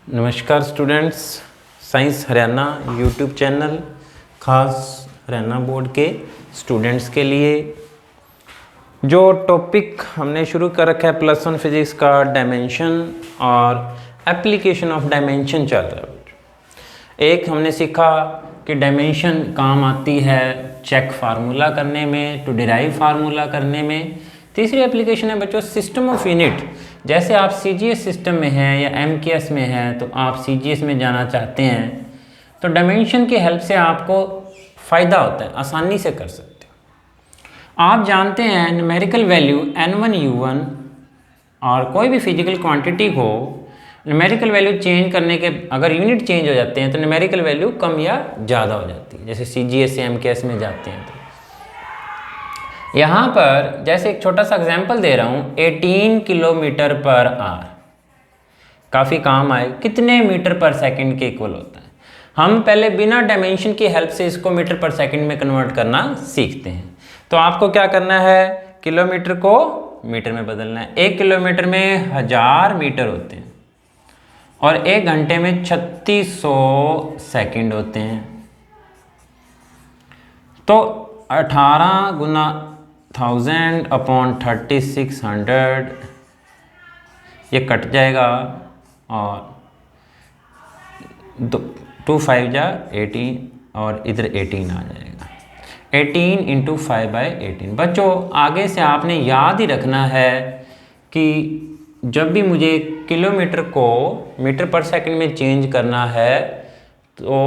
नमस्कार students, science Haryana YouTube channel खास Haryana board के स्टूडेंट्स के लिए जो टॉपिक हमने शुरू कर रखा है +1 फिजिक्स का डायमेंशन और एप्लीकेशन ऑफ डायमेंशन चल रहा है। एक हमने सीखा कि डायमेंशन काम आती है चेक फार्मूला करने में, टू डिराइव फार्मूला करने में। तीसरी एप्लीकेशन है बच्चों सिस्टम ऑफ यूनिट। जैसे आप सीजीएस सिस्टम में हैं या एमकेएस में हैं, तो आप सीजीएस में जाना चाहते हैं तो डायमेंशन की हेल्प से आपको फ़ायदा होता है, आसानी से कर सकते हो। आप जानते हैं न्यूमेरिकल वैल्यू n1 u1 और कोई भी फिजिकल क्वांटिटी हो, न्यूमेरिकल वैल्यू चेंज करने के अगर यूनिट चेंज हो जाते हैं तो न्यूमेरिकल वैल्यू कम या ज़्यादा हो जाती है। जैसे सीजीएस से एमकेएस में जाते हैं तो यहाँ पर जैसे एक छोटा सा एग्जांपल दे रहा हूँ 18 किलोमीटर पर आवर, काफ़ी काम आए, कितने मीटर पर सेकंड के इक्वल होता है। हम पहले बिना डायमेंशन की हेल्प से इसको मीटर पर सेकंड में कन्वर्ट करना सीखते हैं। तो आपको क्या करना है, किलोमीटर को मीटर में बदलना है। 1 किलोमीटर में 1000 मीटर होते हैं और 1 घंटे में 3600 सेकंड होते हैं। तो 18 गुना 1000 अपॉन 3600 ये कट जाएगा और 2 5 जा 18 और इधर 18 आ जाएगा। 18 इंटू 5/18। बच्चों आगे से आपने याद ही रखना है कि जब भी मुझे किलोमीटर को मीटर पर सेकंड में चेंज करना है तो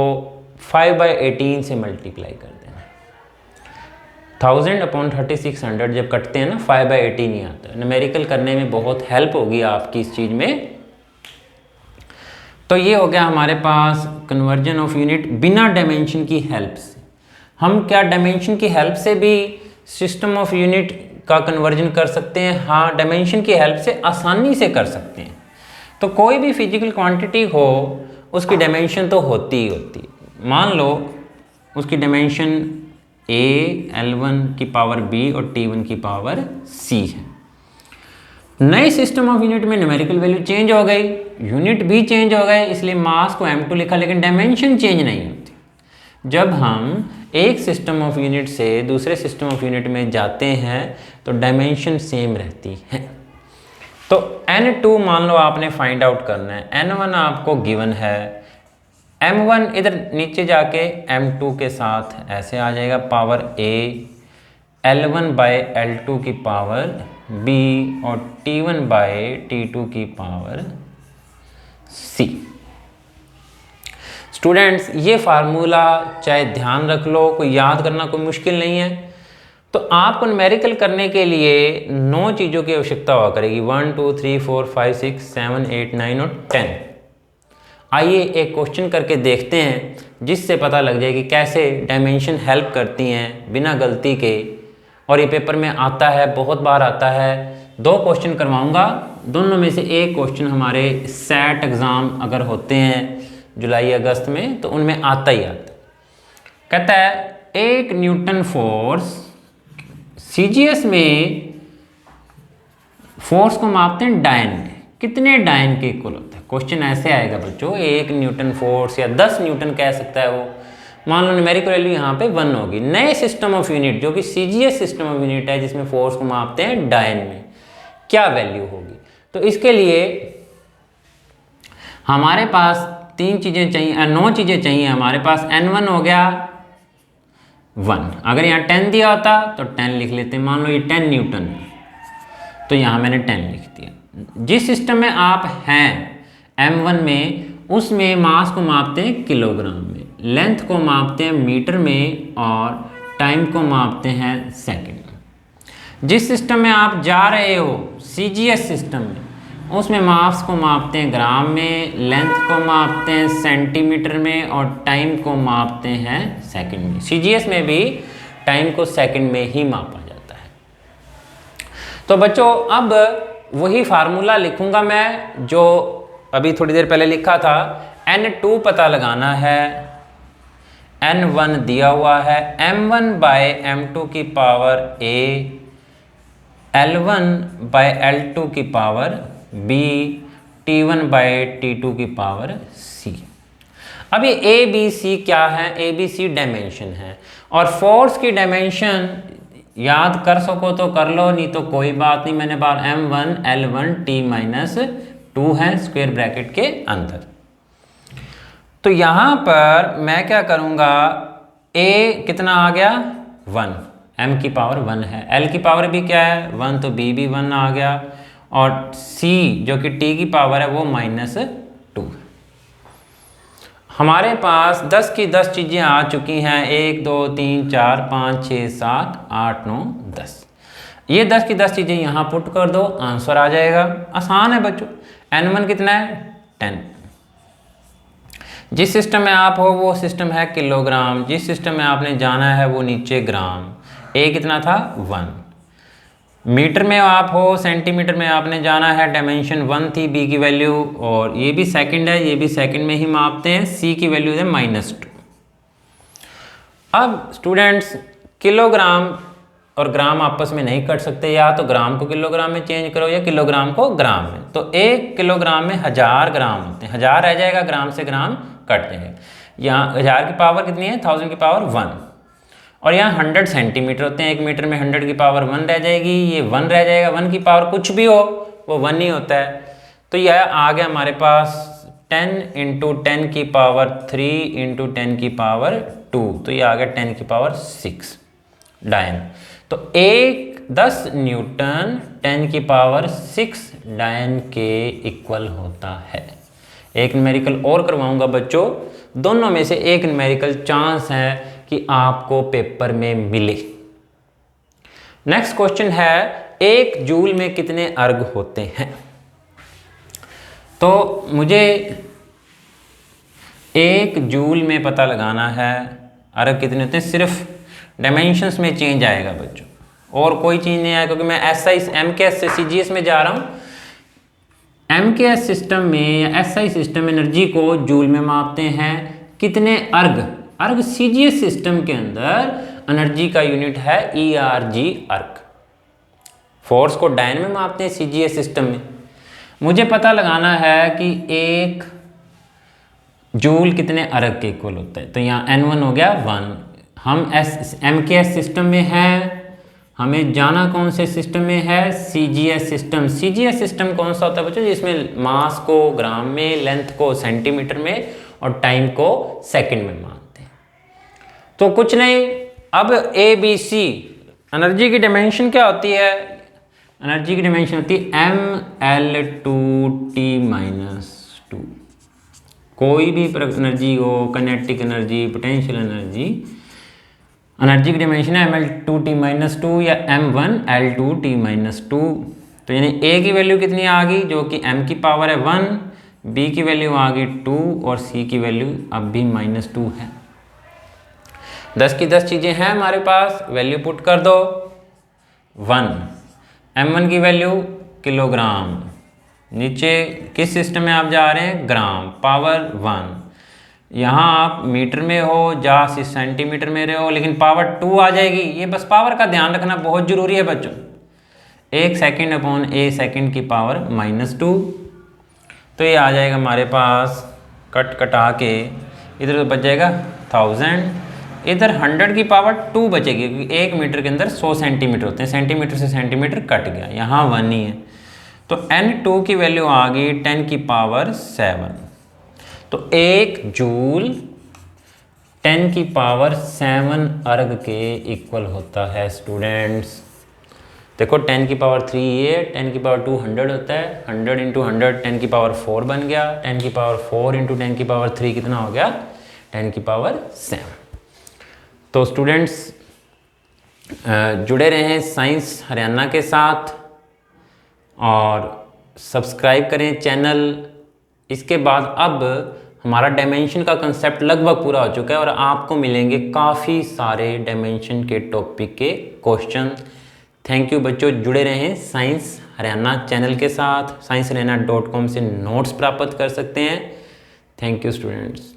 5/18 से मल्टीप्लाई कर देना। 1000 अपॉन 3600 जब कटते हैं ना 5/18 ही आता है। न्यूमेरिकल करने में बहुत हेल्प होगी आपकी इस चीज़ में। तो ये हो गया हमारे पास कन्वर्जन ऑफ यूनिट बिना डायमेंशन की हेल्प से। हम क्या डायमेंशन की हेल्प से भी सिस्टम ऑफ यूनिट का कन्वर्जन कर सकते हैं? हाँ, डायमेंशन की हेल्प से आसानी से कर सकते हैं। तो कोई भी फिजिकल क्वांटिटी हो उसकी डायमेंशन तो होती ही होती है। मान लो उसकी डायमेंशन a L1 की पावर b और T1 की पावर c है। नए सिस्टम ऑफ यूनिट में न्यूमेरिकल वैल्यू चेंज हो गई, यूनिट भी चेंज हो गए, इसलिए मास को m2 लिखा, लेकिन डायमेंशन चेंज नहीं होती। जब हम एक सिस्टम ऑफ यूनिट से दूसरे सिस्टम ऑफ यूनिट में जाते हैं तो डायमेंशन सेम रहती है। तो n2 मान लो आपने फाइंड आउट करना है, n1 आपको गिवन है, m1 इधर नीचे जाके m2 के साथ ऐसे आ जाएगा पावर a, L1/L2 की पावर b और T1/T2 की पावर c। स्टूडेंट्स ये फार्मूला चाहे ध्यान रख लो, कोई याद करना कोई मुश्किल नहीं है। तो आपको न्यूमेरिकल करने के लिए 9 चीज़ों की आवश्यकता हुआ करेगी, 1 2 3 4 5 6 7 8 9 और 10। आइए एक क्वेश्चन करके देखते हैं जिससे पता लग जाए कि कैसे डायमेंशन हेल्प करती हैं बिना गलती के। और ये पेपर में आता है, बहुत बार आता है। 2 क्वेश्चन करवाऊंगा, दोनों में से एक क्वेश्चन हमारे सेट एग्ज़ाम अगर होते हैं जुलाई अगस्त में तो उनमें आता ही आता। कहता है 1 न्यूटन फोर्स, सीजीएस में फोर्स को मापते हैं डायन में, कितने डायन के इक्वल होता है। क्वेश्चन ऐसे आएगा बच्चों, 1 न्यूटन फोर्स या 10 न्यूटन कह सकता है वो। मान लो न्यूमेरिकल वैल्यू यहाँ पे 1 होगी। नए सिस्टम ऑफ यूनिट जो कि सीजीएस सिस्टम ऑफ यूनिट है जिसमें फोर्स को मापते हैं डायन में, क्या वैल्यू होगी। तो इसके लिए हमारे पास 3 चीज़ें चाहिए, 9 चीज़ें चाहिए हमारे पास। n1 हो गया 1, अगर यहाँ 10 दिया होता तो 10 लिख लेते। मान लो ये 10 न्यूटन तो यहाँ मैंने 10 लिख दिया। जिस सिस्टम में आप हैं m1 में, उसमें मास को मापते हैं किलोग्राम में, लेंथ को मापते हैं मीटर में और टाइम को मापते हैं सेकंड में। जिस सिस्टम में आप जा रहे हो सीजीएस सिस्टम में, उसमें मास को मापते हैं ग्राम में, लेंथ को मापते हैं सेंटीमीटर में और टाइम को मापते हैं सेकंड में। सीजीएस में भी टाइम को सेकंड में ही मापा जाता है। तो बच्चों अब वही फार्मूला लिखूंगा मैं जो अभी थोड़ी देर पहले लिखा था। n2 पता लगाना है, n1 दिया हुआ है, m1/m2 की पावर a, L1/L2 की पावर b T1/T2⁻C। अब ये ए बी सी क्या है, ए बी सी डायमेंशन है, और फोर्स की डायमेंशन याद कर सको तो कर लो, नहीं तो कोई बात नहीं। मैंने बार M1 L1 T-2 है स्क्वायर ब्रैकेट के अंदर। तो यहाँ पर मैं क्या करूँगा, A कितना आ गया 1, M की पावर 1 है, L की पावर भी क्या है 1, तो B भी 1 आ गया, और C जो कि T की पावर है वो -2। हमारे पास 10 की 10 चीज़ें आ चुकी हैं, 1 2 3 4 5 6 7 8 9 10। ये 10 की 10 चीज़ें यहाँ पुट कर दो, आंसर आ जाएगा। आसान है बच्चों। N1 कितना है 10। जिस सिस्टम में आप हो वो सिस्टम है किलोग्राम, जिस सिस्टम में आपने जाना है वो नीचे ग्राम। A कितना था 1। मीटर में आप हो, सेंटीमीटर में आपने जाना है, डायमेंशन 1 थी, B की वैल्यू, और ये भी सेकंड है, ये भी सेकंड में ही मापते हैं, C की वैल्यू है -2। अब स्टूडेंट्स किलोग्राम और ग्राम आपस में नहीं कट सकते, या तो ग्राम को किलोग्राम में चेंज करो या किलोग्राम को ग्राम में। तो 1 किलोग्राम में 1000 ग्राम होते हैं, 1000 रह जाएगा, ग्राम से ग्राम कट जाएगा। यहाँ 1000 की पावर कितनी है 1000 की पावर 1, और यहाँ 100 सेंटीमीटर होते हैं, 1 मीटर में 100 की पावर 1 रह जाएगी, ये 1 रह जाएगा, 1 की पावर कुछ भी हो वो 1 ही होता है। तो यह आ गया हमारे पास 10 × 10 की पावर 3 × 10 की पावर 2, तो ये आ गया 10 की पावर 6 डायन। तो 10 न्यूटन 10 की पावर 6 डायन के इक्वल होता है। एक न्यूमेरिकल और करवाऊंगा बच्चों, दोनों में से एक न्यूमेरिकल चांस है कि आपको पेपर में मिले। नेक्स्ट क्वेश्चन है 1 जूल में कितने अर्ग होते हैं। तो मुझे 1 जूल में पता लगाना है अर्ग कितने होते हैं, सिर्फ डायमेंशंस में चेंज आएगा बच्चों, और कोई चीज़ नहीं आएगा, क्योंकि मैं SI MKS से CGS में जा रहा हूँ। MKS सिस्टम में या SI सिस्टम एनर्जी को जूल में मापते हैं। कितने अर्ग CGS सिस्टम के अंदर एनर्जी का यूनिट है ERG अर्ग। फोर्स को डायन में मापते हैं CGS सिस्टम में। मुझे पता लगाना है कि 1 जूल कितने अर्ग के इक्वल होता है। तो यहाँ N1 हो गया 1। हम MKS सिस्टम में हैं, हमें जाना कौन से सिस्टम में है CGS सिस्टम। CGS सिस्टम कौन सा होता है बच्चों, जिसमें मास को ग्राम में, लेंथ को सेंटीमीटर में और टाइम को सेकंड में मानते हैं। तो कुछ नहीं, अब ABC एनर्जी की डायमेंशन क्या होती है, एनर्जी की डायमेंशन होती है mL2T-2। कोई भी एनर्जी हो, kinetic energy, potential energy, energy की डायमेंशन है mL2T-2 या M1L2T-2। तो यानी A की वैल्यू कितनी आ गई, जो कि M की पावर है 1, B की वैल्यू आ गई 2, और C की वैल्यू अब भी -2 है। 10 की 10 चीज़ें हैं हमारे पास, वैल्यू पुट कर दो। 1 M1 की वैल्यू किलोग्राम, नीचे किस सिस्टम में आप जा रहे हैं ग्राम, पावर 1। यहाँ आप मीटर में हो या सेंटीमीटर में रहे हो, लेकिन पावर 2 आ जाएगी। ये बस पावर का ध्यान रखना बहुत ज़रूरी है बच्चों। 1 सेकंड अपॉन A सेकंड की पावर -2। तो ये आ जाएगा हमारे पास, कटा के इधर बच जाएगा 1000, इधर 100 की पावर 2 बचेगी, क्योंकि 1 मीटर के अंदर 100 सेंटीमीटर होते हैं, सेंटीमीटर से सेंटीमीटर कट गया, यहाँ 1 ही है। तो N2 की वैल्यू आ गई 10 की पावर 7। तो 1 जूल 10 की पावर 7 अर्ग के इक्वल होता है स्टूडेंट्स। देखो 10 की पावर 3 ये, 10 की पावर 2 100 होता है, 100 × 100 10 की पावर 4 बन गया, 10 की पावर 4 × 10 की पावर 3 कितना हो गया 10 की पावर 7। तो स्टूडेंट्स जुड़े रहें साइंस हरियाणा के साथ और सब्सक्राइब करें चैनल। इसके बाद अब हमारा डायमेंशन का कंसेप्ट लगभग पूरा हो चुका है और आपको मिलेंगे काफ़ी सारे डायमेंशन के टॉपिक के क्वेश्चन। थैंक यू बच्चों, जुड़े रहें साइंस हरियाणा चैनल के साथ। sciencehariana.com से नोट्स प्राप्त कर सकते हैं। Thank you students.